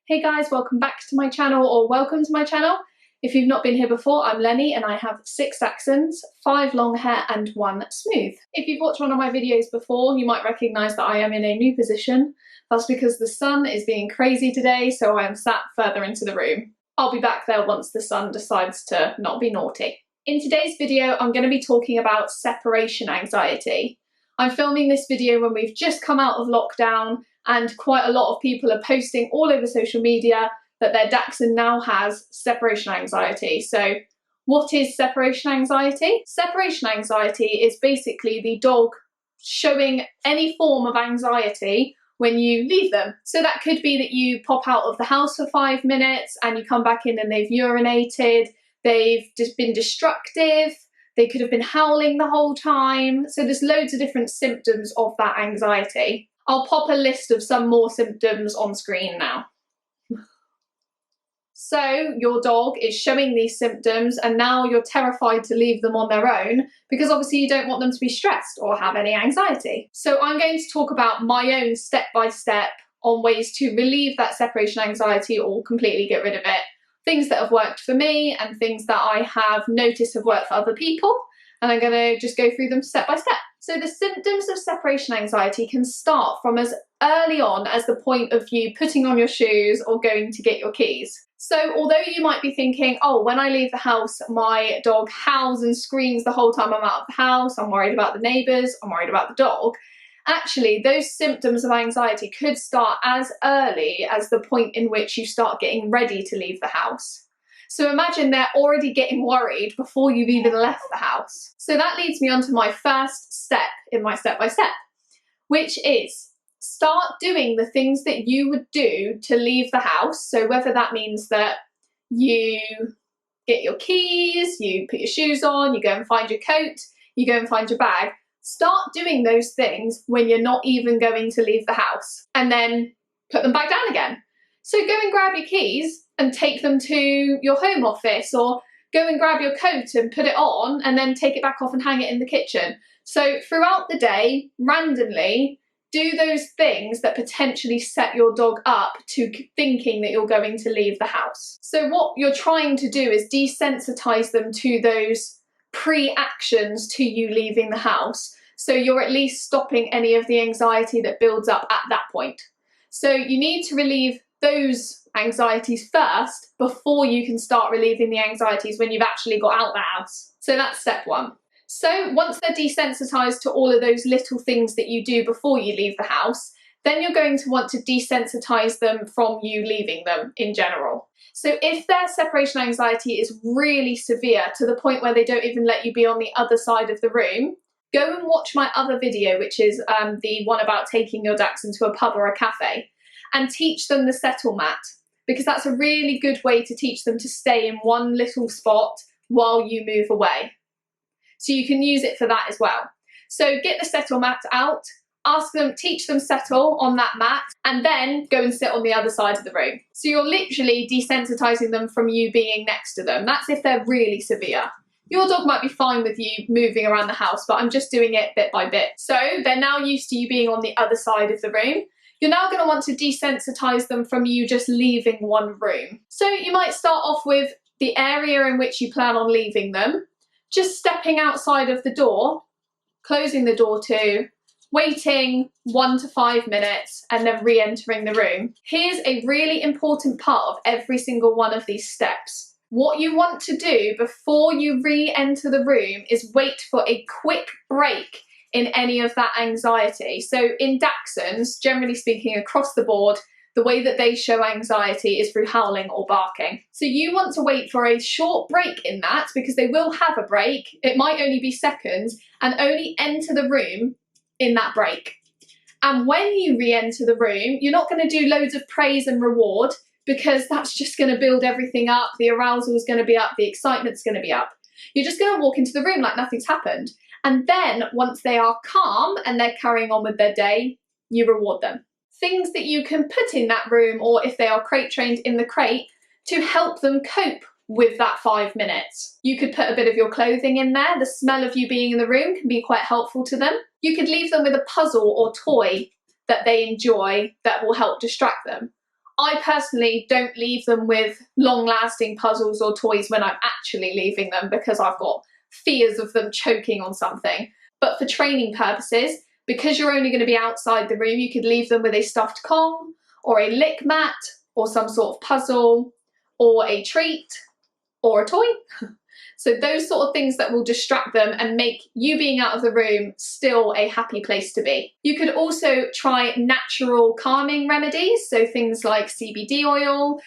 Hey guys, welcome back to my channel, or welcome to my channel. If you've not been here before, I'm Lenny and I have 6 Dachshunds, 5 long hair and 1 smooth. If you've watched one of my videos before, you might recognise that I am in a new position. That's because the sun is being crazy today, so I am sat further into the room. I'll be back there once the sun decides to not be naughty. In today's video, I'm going to be talking about separation anxiety. I'm filming this video when we've just come out of lockdown, and quite a lot of people are posting all over social media that their Dachshund now has separation anxiety. So what is separation anxiety? Separation anxiety is basically the dog showing any form of anxiety when you leave them. So that could be that you pop out of the house for 5 minutes and you come back in and they've urinated, they've just been destructive, they could have been howling the whole time. So there's loads of different symptoms of that anxiety. I'll pop a list of some more symptoms on screen now. So your dog is showing these symptoms and now you're terrified to leave them on their own because obviously you don't want them to be stressed or have any anxiety. So I'm going to talk about my own step-by-step on ways to relieve that separation anxiety or completely get rid of it. Things that have worked for me and things that I have noticed have worked for other people. And I'm going to just go through them step by step. So the symptoms of separation anxiety can start from as early on as the point of you putting on your shoes or going to get your keys. So although you might be thinking, oh, when I leave the house, my dog howls and screams the whole time I'm out of the house, I'm worried about the neighbours, I'm worried about the dog. Actually, those symptoms of anxiety could start as early as the point in which you start getting ready to leave the house. So imagine they're already getting worried before you've even left the house. So that leads me on to my first step in my step-by-step, which is start doing the things that you would do to leave the house. So whether that means that you get your keys, you put your shoes on, you go and find your coat, you go and find your bag, start doing those things when you're not even going to leave the house, and then put them back down again. So go and grab your keys and take them to your home office, or go and grab your coat and put it on and then take it back off and hang it in the kitchen. So throughout the day, randomly, do those things that potentially set your dog up to thinking that you're going to leave the house. So what you're trying to do is desensitize them to those pre-actions to you leaving the house. So you're at least stopping any of the anxiety that builds up at that point. So you need to relieve those anxieties first before you can start relieving the anxieties when you've actually got out the house. So that's step 1. So once they're desensitized to all of those little things that you do before you leave the house, then you're going to want to desensitize them from you leaving them in general. So if their separation anxiety is really severe to the point where they don't even let you be on the other side of the room, go and watch my other video, which is the one about taking your Dachshund to a pub or a cafe, and teach them the settle mat, because that's a really good way to teach them to stay in one little spot while you move away. So you can use it for that as well. So get the settle mat out, teach them settle on that mat, and then go and sit on the other side of the room. So you're literally desensitizing them from you being next to them. That's if they're really severe. Your dog might be fine with you moving around the house, but I'm just doing it bit by bit. So they're now used to you being on the other side of the room. You're now going to want to desensitize them from you just leaving one room. So you might start off with the area in which you plan on leaving them, just stepping outside of the door, closing the door to, waiting 1 to 5 minutes, and then re-entering the room. Here's a really important part of every single one of these steps. What you want to do before you re-enter the room is wait for a quick break in any of that anxiety. So in Dachshunds, generally speaking across the board, the way that they show anxiety is through howling or barking. So you want to wait for a short break in that, because they will have a break. It might only be seconds, and only enter the room in that break. And when you re-enter the room, you're not going to do loads of praise and reward, because that's just going to build everything up. The arousal is going to be up, the excitement's going to be up. You're just going to walk into the room like nothing's happened. And then once they are calm and they're carrying on with their day, you reward them. Things that you can put in that room, or if they are crate trained, in the crate, to help them cope with that 5 minutes. You could put a bit of your clothing in there. The smell of you being in the room can be quite helpful to them. You could leave them with a puzzle or toy that they enjoy that will help distract them. I personally don't leave them with long-lasting puzzles or toys when I'm actually leaving them because I've got fears of them choking on something. But for training purposes, because you're only going to be outside the room, you could leave them with a stuffed Kong or a lick mat or some sort of puzzle or a treat or a toy. So those sort of things that will distract them and make you being out of the room still a happy place to be. You could also try natural calming remedies, so things like CBD oil.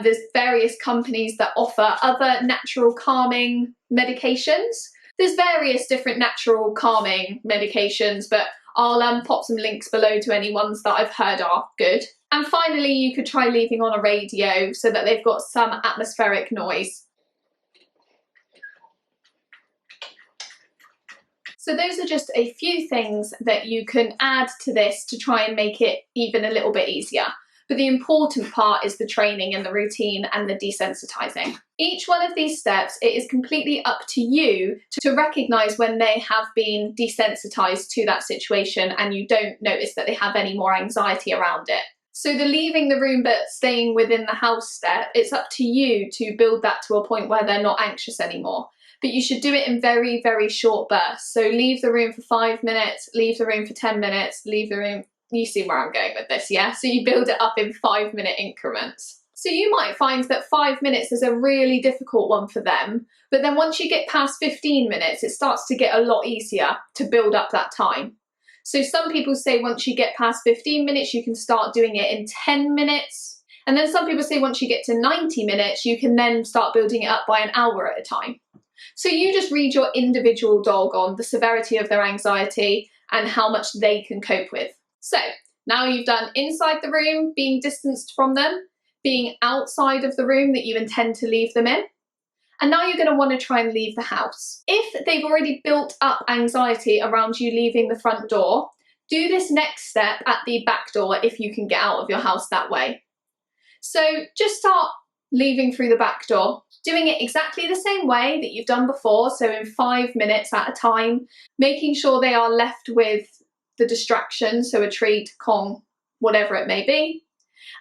There's various companies that offer other natural calming medications. There's various different natural calming medications, but I'll pop some links below to any ones that I've heard are good. And finally, you could try leaving on a radio so that they've got some atmospheric noise. So those are just a few things that you can add to this to try and make it even a little bit easier. But the important part is the training and the routine and the desensitizing. Each one of these steps, it is completely up to you to recognize when they have been desensitized to that situation and you don't notice that they have any more anxiety around it. So the leaving the room but staying within the house step, it's up to you to build that to a point where they're not anxious anymore. But you should do it in very, very short bursts. So leave the room for 5 minutes, leave the room for 10 minutes, leave the room. You see where I'm going with this, yeah? So you build it up in 5-minute increments. So you might find that 5 minutes is a really difficult one for them, but then once you get past 15 minutes, it starts to get a lot easier to build up that time. So some people say once you get past 15 minutes, you can start doing it in 10 minutes. And then some people say once you get to 90 minutes, you can then start building it up by an hour at a time. So you just read your individual dog on the severity of their anxiety and how much they can cope with. So now you've done inside the room, being distanced from them, being outside of the room that you intend to leave them in. And now you're going to want to try and leave the house. If they've already built up anxiety around you leaving the front door, do this next step at the back door if you can get out of your house that way. So just start leaving through the back door, doing it exactly the same way that you've done before, so in 5 minutes at a time, making sure they are left with the distraction, so a treat, Kong, whatever it may be,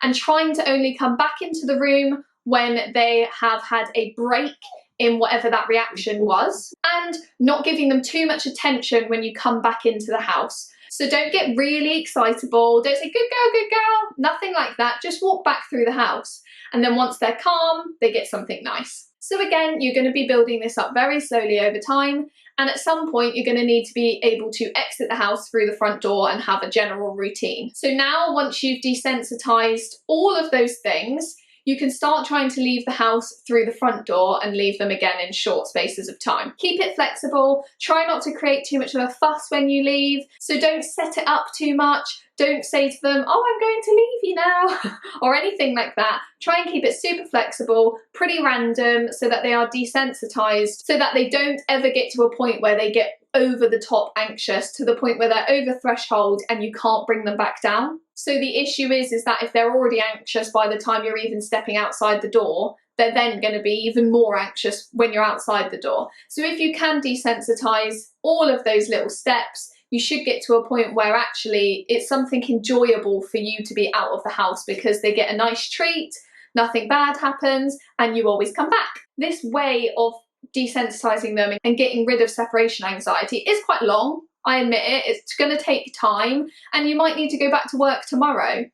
and trying to only come back into the room when they have had a break in whatever that reaction was, and not giving them too much attention when you come back into the house. So don't get really excitable, don't say good girl, nothing like that, just walk back through the house. And then once they're calm, they get something nice. So again, you're going to be building this up very slowly over time, and at some point you're going to need to be able to exit the house through the front door and have a general routine. So now once you've desensitized all of those things, you can start trying to leave the house through the front door and leave them again in short spaces of time. Keep it flexible, try not to create too much of a fuss when you leave, so don't set it up too much. Don't say to them, oh, I'm going to leave you now, or anything like that. Try and keep it super flexible, pretty random, so that they are desensitized, so that they don't ever get to a point where they get over the top anxious, to the point where they're over threshold and you can't bring them back down. So the issue is that if they're already anxious by the time you're even stepping outside the door, they're then going to be even more anxious when you're outside the door. So if you can desensitize all of those little steps, you should get to a point where actually it's something enjoyable for you to be out of the house because they get a nice treat, nothing bad happens, and you always come back. This way of desensitizing them and getting rid of separation anxiety is quite long. I admit it, it's going to take time, and you might need to go back to work tomorrow.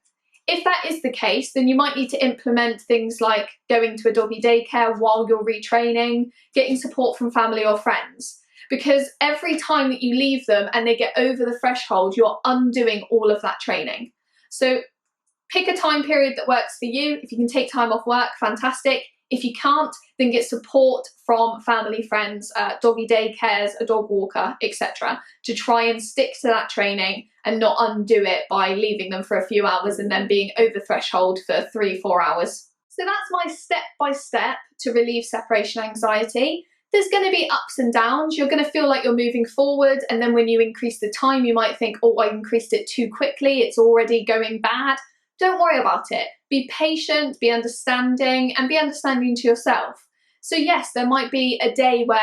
If that is the case, then you might need to implement things like going to a doggy daycare while you're retraining, getting support from family or friends. Because every time that you leave them and they get over the threshold, you're undoing all of that training. So pick a time period that works for you. If you can take time off work, fantastic. If you can't, then get support from family, friends, doggy daycares, a dog walker, etc. to try and stick to that training and not undo it by leaving them for a few hours and then being over threshold for 3-4 hours. So that's my step-by-step to relieve separation anxiety. There's going to be ups and downs. You're going to feel like you're moving forward, and then when you increase the time, you might think, oh, I increased it too quickly, it's already going bad. Don't worry about it. Be patient, be understanding, and be understanding to yourself. So yes, there might be a day where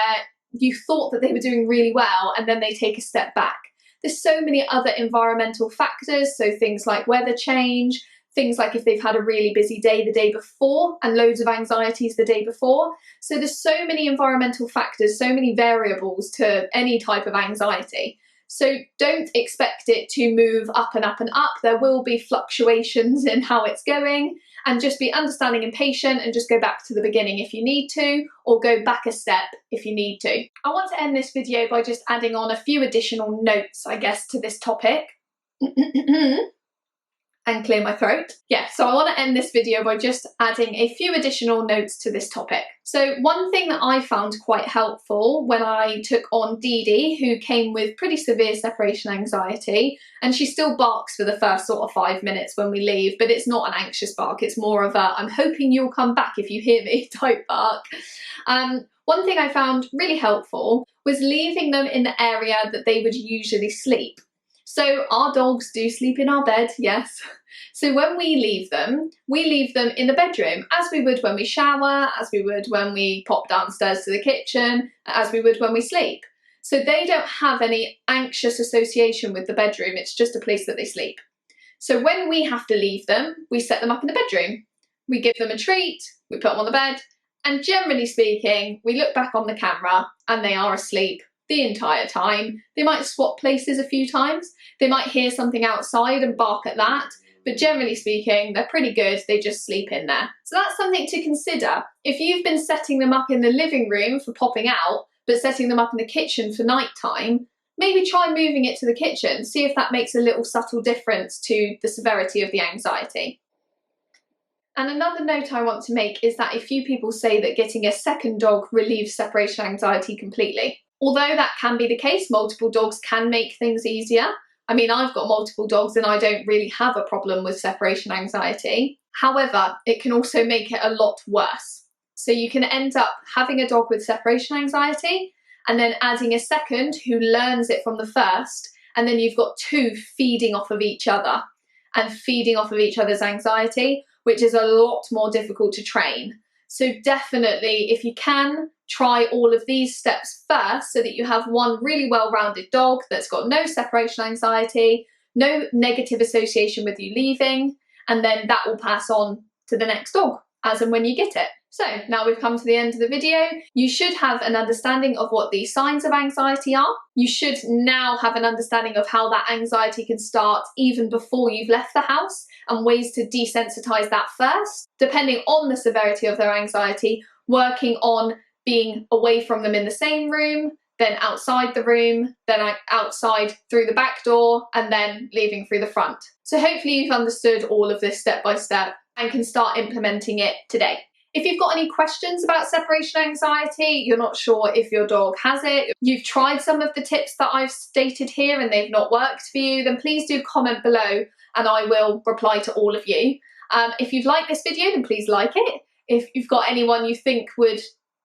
you thought that they were doing really well, and then they take a step back. There's so many other environmental factors, so things like weather change, things like if they've had a really busy day the day before and loads of anxieties the day before. So there's so many environmental factors, so many variables to any type of anxiety. So don't expect it to move up and up and up. There will be fluctuations in how it's going, and just be understanding and patient, and just go back to the beginning if you need to, or go back a step if you need to. I want to end this video by just adding on a few additional notes, I guess, to this topic. And clear my throat. Yeah, so I want to end this video by just adding a few additional notes to this topic. So one thing that I found quite helpful when I took on Dee Dee, who came with pretty severe separation anxiety, and she still barks for the first sort of 5 minutes when we leave, but it's not an anxious bark, it's more of a I'm hoping you'll come back if you hear me type bark. One thing I found really helpful was leaving them in the area that they would usually sleep. So our dogs do sleep in our bed, yes. So when we leave them in the bedroom, as we would when we shower, as we would when we pop downstairs to the kitchen, as we would when we sleep. So they don't have any anxious association with the bedroom, it's just a place that they sleep. So when we have to leave them, we set them up in the bedroom. We give them a treat, we put them on the bed, and generally speaking, we look back on the camera and they are asleep the entire time. They might swap places a few times. They might hear something outside and bark at that, but generally speaking, they're pretty good. They just sleep in there. So that's something to consider. If you've been setting them up in the living room for popping out, but setting them up in the kitchen for nighttime, maybe try moving it to the kitchen. See if that makes a little subtle difference to the severity of the anxiety. And another note I want to make is that a few people say that getting a second dog relieves separation anxiety completely. Although that can be the case, multiple dogs can make things easier. I mean, I've got multiple dogs and I don't really have a problem with separation anxiety. However, it can also make it a lot worse. So you can end up having a dog with separation anxiety and then adding a second who learns it from the first, and then you've got two feeding off of each other and feeding off of each other's anxiety, which is a lot more difficult to train. So definitely, if you can, try all of these steps first so that you have one really well-rounded dog that's got no separation anxiety, no negative association with you leaving, and then that will pass on to the next dog as and when you get it. So now we've come to the end of the video. You should have an understanding of what the signs of anxiety are. You should now have an understanding of how that anxiety can start even before you've left the house, and ways to desensitize that first, depending on the severity of their anxiety, working on being away from them in the same room, then outside the room, then outside through the back door, and then leaving through the front. So hopefully you've understood all of this step by step and can start implementing it today. If you've got any questions about separation anxiety, you're not sure if your dog has it, you've tried some of the tips that I've stated here and they've not worked for you, then please do comment below and I will reply to all of you. If you've liked this video, then please like it. If you've got anyone you think would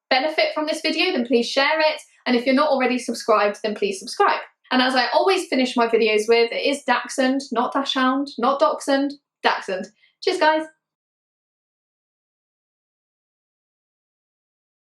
benefit from this video, then please share it. And if you're not already subscribed, then please subscribe. And as I always finish my videos with, it is Dachshund, not Dachshund, not Dachshund, Dachshund. Cheers, guys.